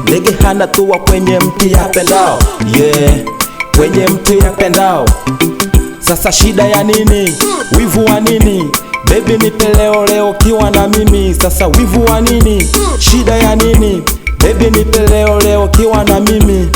Ndege hana tua kwenye mti yapendao, yeah, kwenye mti yapendao. Sasa shida ya nini? Wivu wa nini? Baby nipe leo leo kiwa na mimi. Sasa wivu wa nini? Shida ya nini? Baby nipe leo leo kiwa na mimi.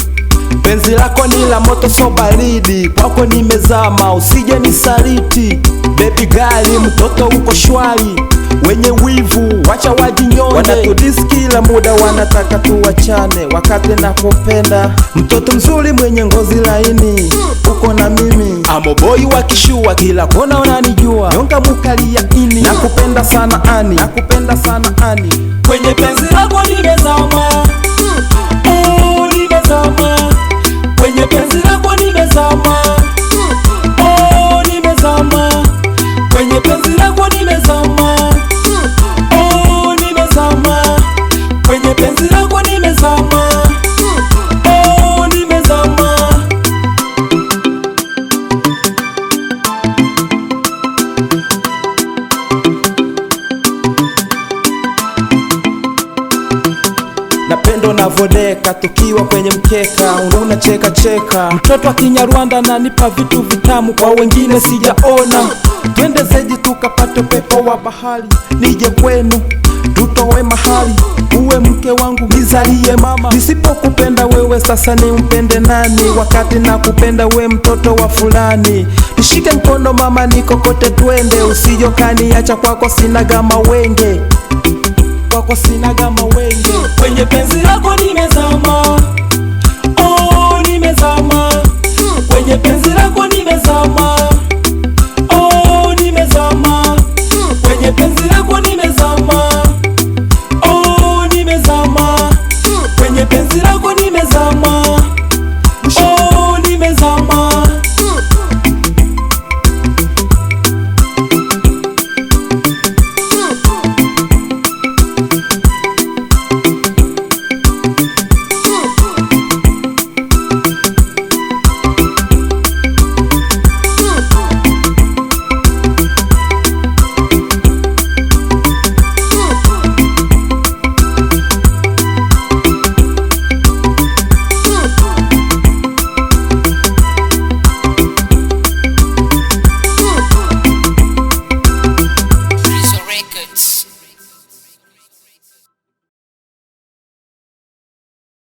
Penzi lako ni la moto so baridi, kwako nimezama usije nisaliti. Baby gali mtoto uko shwari, wenye wivu wacha wajinyonge. Wanatudisi kila muda wanataka tuwachane, wakati nakupenda. Mtoto mzuri mwenye ngozi laini, uko na mimi. Amoboi wakishua kila kona unanijua, nyonga mukali ya ini. Nakupenda sana ani, nakupenda sana ani. Kwenye penzi lako nimezama, oh nimezama. Kwenye penzi lako nimezama, oh nimezama. Kwenye penzi lako nimezama, oh nimezama. Kwenye penzi lako nimezama, oh nimezama. Napendo navodeka tukiwa kwenye mkeka, unacheka cheka. Mtoto wa Kinyarwanda nanipa vitu vitamu, kwa wengine sijaona. Twende zeji tukapate pepo wa bahari, nije kwenu tutowe mahali. Uwe mke wangu nizalie mama, nisipokupenda wewe sasa ni mpende nani? Wakati nakupenda we mtoto wa fulani. Nishike mkono mama nikokote twende, usijokani acha kwako sinaga mawenge, kwako sinaga mawenge. Kwenye penzi lako